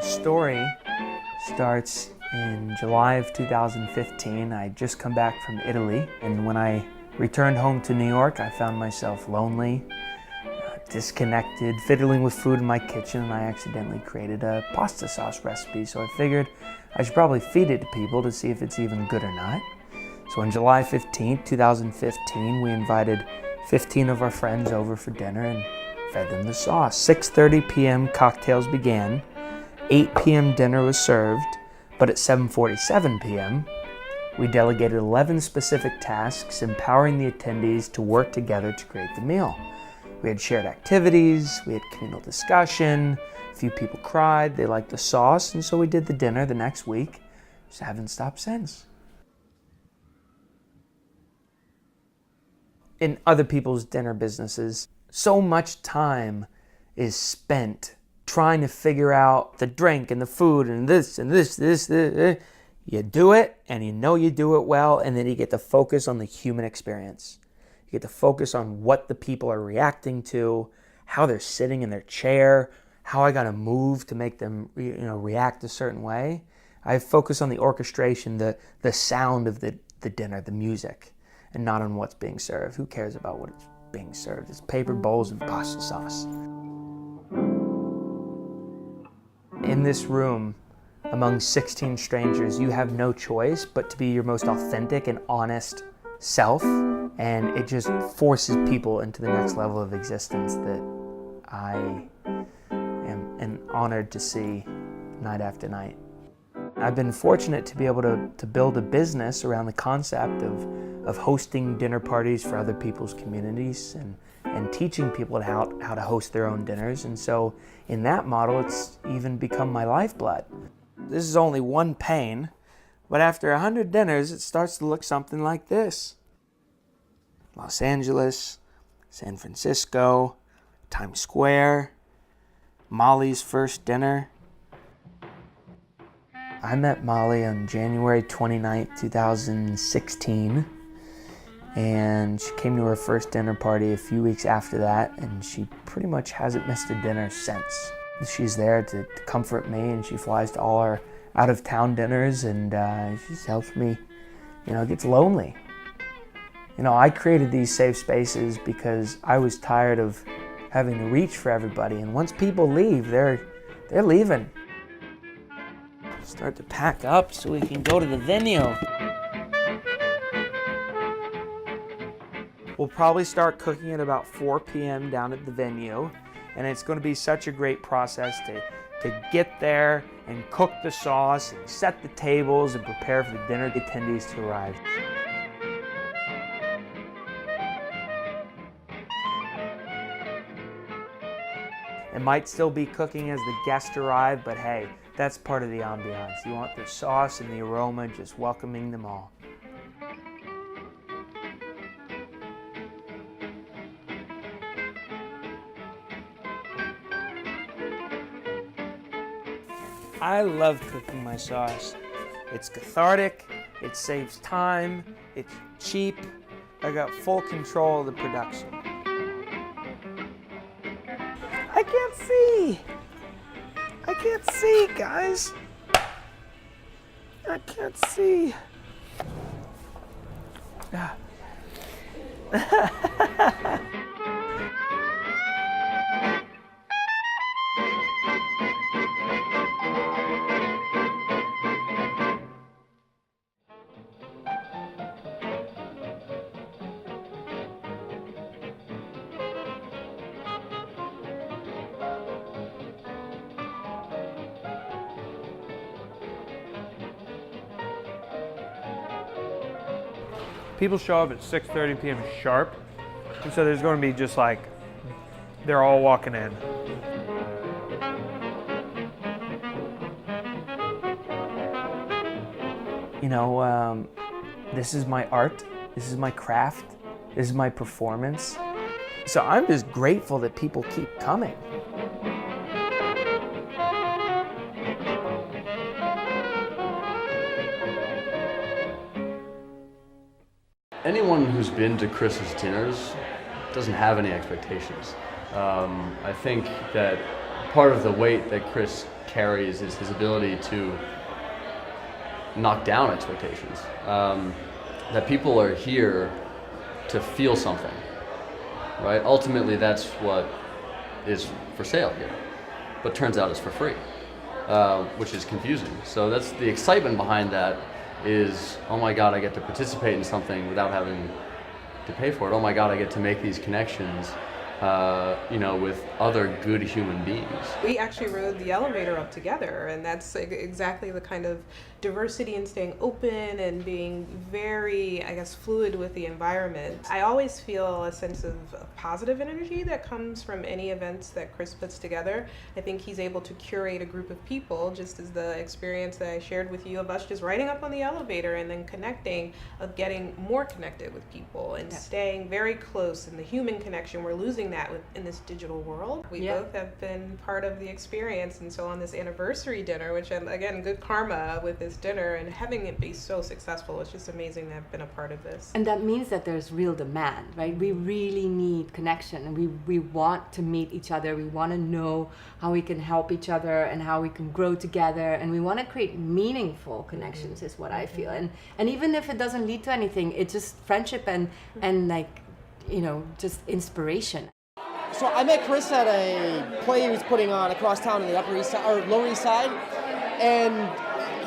story starts in July of 2015. I had just come back from Italy, and when I returned home to New York, I found myself lonely, disconnected, fiddling with food in my kitchen, and I accidentally created a pasta sauce recipe. So I figured I should probably feed it to people to see if it's even good or not. So on July 15th, 2015, we invited 15 of our friends over for dinner and fed them the sauce. 6:30 p.m. cocktails began, 8 p.m. dinner was served, but at 7:47 p.m., we delegated 11 specific tasks, empowering the attendees to work together to create the meal. We had shared activities, we had communal discussion, a few people cried, they liked the sauce, and so we did the dinner the next week. Just haven't stopped since. In other people's dinner businesses, so much time is spent trying to figure out the drink and the food and this. You do it, and you know you do it well, and then you get to focus on the human experience. You get to focus on what the people are reacting to, how they're sitting in their chair, how I got to move to make them react a certain way. I focus on the orchestration, the sound of the dinner, the music, and not on what's being served. Who cares about what's being served? It's paper bowls and pasta sauce. In this room, among 16 strangers, you have no choice but to be your most authentic and honest self, and it just forces people into the next level of existence that I am honored to see night after night. I've been fortunate to be able to build a business around the concept of hosting dinner parties for other people's communities and teaching people how to host their own dinners. And so in that model, it's even become my lifeblood. This is only one pane, but after 100 dinners, it starts to look something like this. Los Angeles, San Francisco, Times Square, Molly's first dinner. I met Molly on January 29th, 2016, and she came to her first dinner party a few weeks after that, and she pretty much hasn't missed a dinner since. She's there to comfort me, and she flies to all our out-of-town dinners, and she helps me, it gets lonely. I created these safe spaces because I was tired of having to reach for everybody, and once people leave, they're leaving. Start to pack up so we can go to the venue. We'll probably start cooking at about 4 p.m. down at the venue, and it's going to be such a great process to get there and cook the sauce and set the tables and prepare for the dinner attendees to arrive. It might still be cooking as the guests arrive, but hey, that's part of the ambiance. You want the sauce and the aroma just welcoming them all. I love cooking my sauce. It's cathartic, it saves time, it's cheap. I got full control of the production. I can't see, guys. I can't see. People show up at 6:30 p.m. sharp, and so there's going to be just like, they're all walking in. This is my art, this is my craft, this is my performance. So I'm just grateful that people keep coming. Anyone who's been to Chris's dinners doesn't have any expectations. I think that part of the weight that Chris carries is his ability to knock down expectations. That people are here to feel something, right? Ultimately, that's what is for sale here, but turns out it's for free, which is confusing. So that's the excitement behind that is, oh my God, I get to participate in something without having to pay for it. Oh my God, I get to make these connections with other good human beings. We actually rode the elevator up together, and that's exactly the kind of diversity and staying open and being very, I guess, fluid with the environment. I always feel a sense of positive energy that comes from any events that Chris puts together. I think he's able to curate a group of people, just as the experience that I shared with you of us just riding up on the elevator and then connecting, of getting more connected with people and staying very close, and the human connection, we're losing that in this digital world. We both have been part of the experience, and so on this anniversary dinner, which again, good karma with this dinner and having it be so successful, it's just amazing to have been a part of this. And that means that there's real demand, right? We really need connection, and we want to meet each other. We want to know how we can help each other and how we can grow together, and we want to create meaningful connections, is what I feel. And even if it doesn't lead to anything, it's just friendship and like, just inspiration. So I met Chris at a play he was putting on across town on the Upper East Side, or Lower East Side, and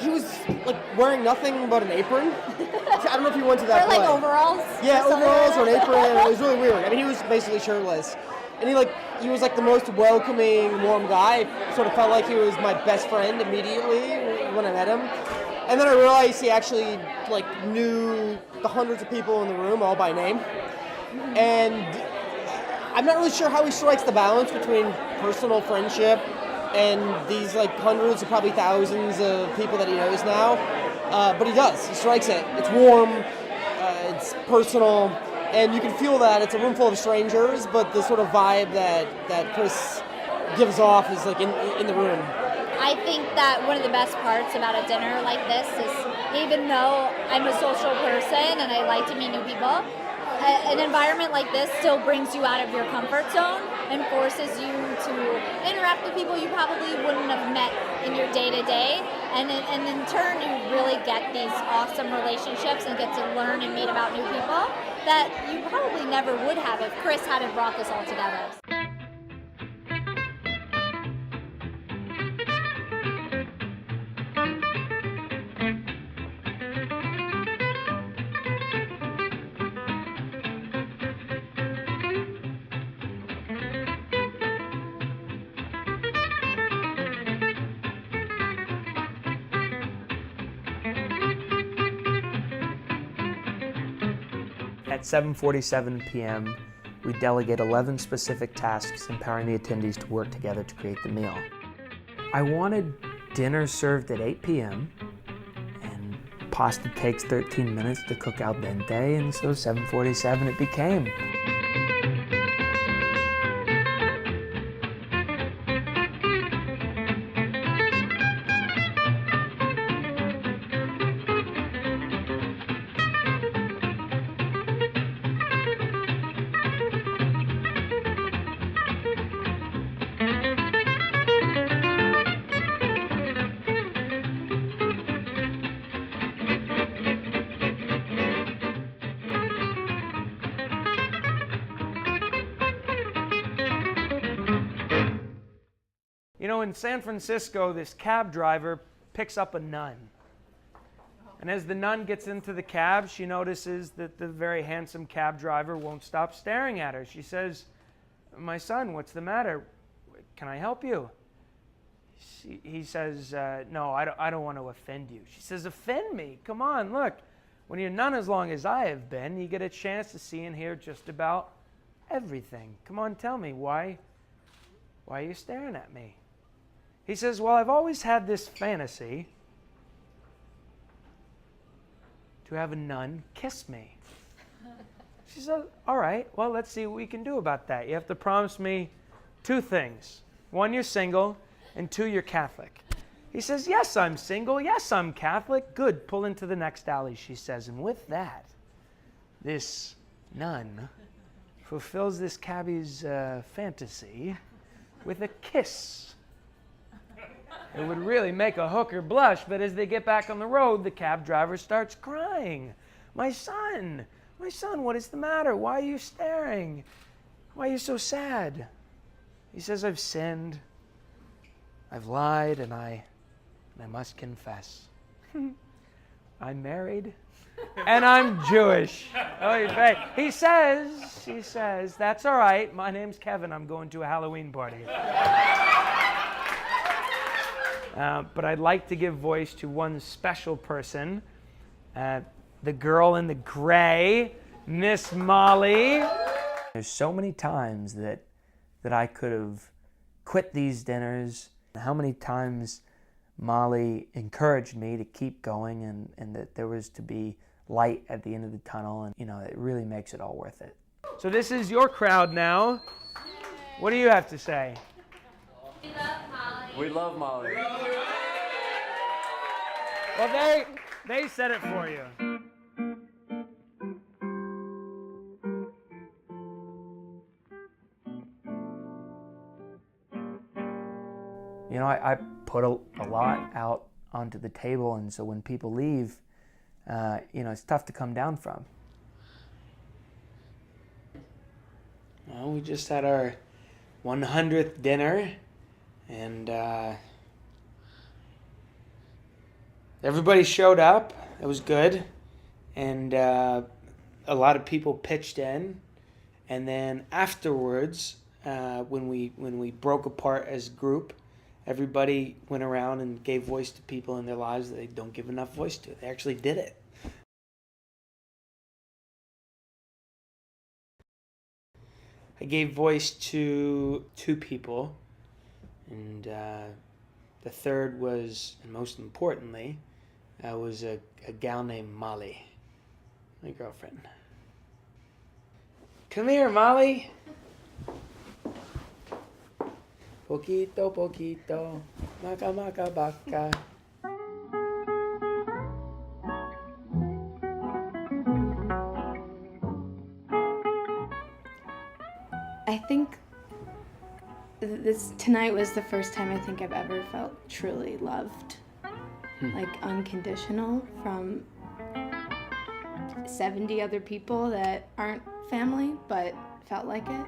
he was like wearing nothing but an apron. I don't know if you went to that play. Like overalls? Yeah, overalls or an apron. It was really weird. I mean, he was basically shirtless. And he was like the most welcoming, warm guy. Sort of felt like he was my best friend immediately when I met him. And then I realized he actually like knew the hundreds of people in the room all by name. And I'm not really sure how he strikes the balance between personal friendship and these like hundreds or probably thousands of people that he knows now. But he does. He strikes it. It's warm. It's personal. And you can feel that. It's a room full of strangers, but the sort of vibe that Chris gives off is like in the room. I think that one of the best parts about a dinner like this is, even though I'm a social person and I like to meet new people, an environment like this still brings you out of your comfort zone and forces you to interact with people you probably wouldn't have met in your day-to-day. And in turn, you really get these awesome relationships and get to learn and meet about new people that you probably never would have if Chris hadn't brought this all together. At 7:47 p.m., we delegate 11 specific tasks empowering the attendees to work together to create the meal. I wanted dinner served at 8 p.m., and pasta takes 13 minutes to cook al dente, and so 7:47 it became. In San Francisco, this cab driver picks up a nun. And as the nun gets into the cab, she notices that the very handsome cab driver won't stop staring at her. She says, "My son, what's the matter? Can I help you?" He says, "No, I don't want to offend you." She says, "Offend me? Come on, look. When you're a nun as long as I have been, you get a chance to see and hear just about everything. Come on, tell me, why are you staring at me?" He says, "Well, I've always had this fantasy to have a nun kiss me." She says, "All right, well, let's see what we can do about that. You have to promise me 2 things. 1, you're single, and 2, you're Catholic." He says, "Yes, I'm single. Yes, I'm Catholic." "Good, pull into the next alley," she says. And with that, this nun fulfills this cabbie's fantasy with a kiss. It would really make a hooker blush, but as they get back on the road, the cab driver starts crying. My son, what is the matter? Why are you staring? Why are you so sad? He says, I've sinned, I've lied, and I must confess. I'm married, and I'm Jewish. He says, that's all right. My name's Kevin. I'm going to a Halloween party. But I'd like to give voice to one special person, the girl in the gray, Miss Molly. There's so many times that I could have quit these dinners. How many times Molly encouraged me to keep going and that there was to be light at the end of the tunnel, and it really makes it all worth it. So this is your crowd now. What do you have to say? We love Molly. Well, they said it for you. I put a lot out onto the table, and so when people leave, it's tough to come down from. Well, we just had our 100th dinner, and everybody showed up. It was good, and a lot of people pitched in. And then afterwards, when we broke apart as a group, everybody went around and gave voice to people in their lives that they don't give enough voice to. They actually did it. I gave voice to 2 people, and the third was, and most importantly, was a gal named Molly, my girlfriend. Come here, Molly. Poquito, poquito, maca, maca, baca. I think tonight was the first time I think I've ever felt truly loved, like unconditional, from 70 other people that aren't family but felt like it.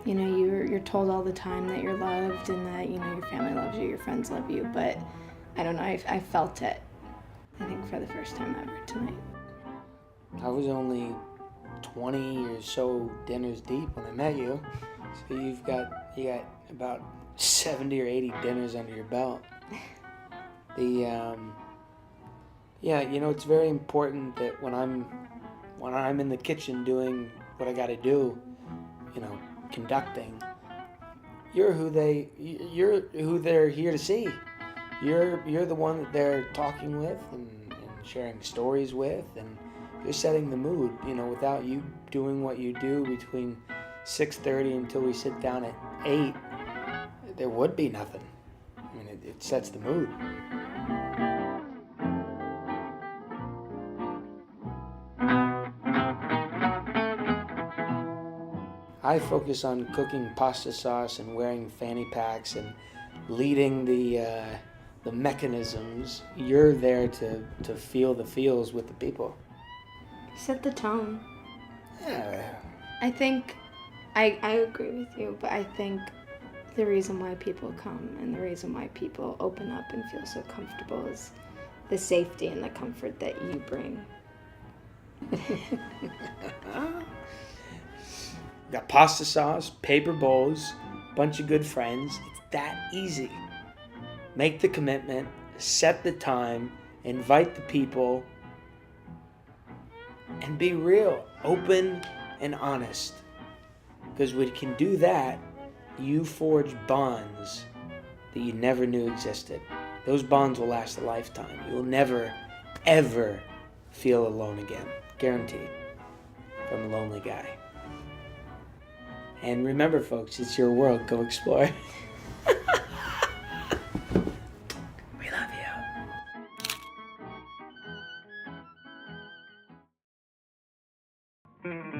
You're told all the time that you're loved and that your family loves you, your friends love you, but I don't know, I felt it, I think, for the first time ever tonight. I was only 20 or so dinners deep when I met you, so you got about 70 or 80 dinners under your belt. It's very important that when I'm in the kitchen doing what I got to do, conducting, you're who they're here to see. You're the one that they're talking with and sharing stories with, and you're setting the mood. Without you doing what you do between 6:30 until we sit down at 8, there would be nothing. It sets the mood. I focus on cooking pasta sauce and wearing fanny packs and leading the mechanisms. You're there to feel the feels with the people. Set the tone. Yeah. I think I agree with you, but I think the reason why people come and the reason why people open up and feel so comfortable is the safety and the comfort that you bring. Got pasta sauce, paper bowls, bunch of good friends. It's that easy. Make the commitment, set the time, invite the people, and be real, open and honest. Because when you can do that, you forge bonds that you never knew existed. Those bonds will last a lifetime. You'll never, ever feel alone again. Guaranteed. From a lonely guy. And remember, folks, it's your world. Go explore. We love you.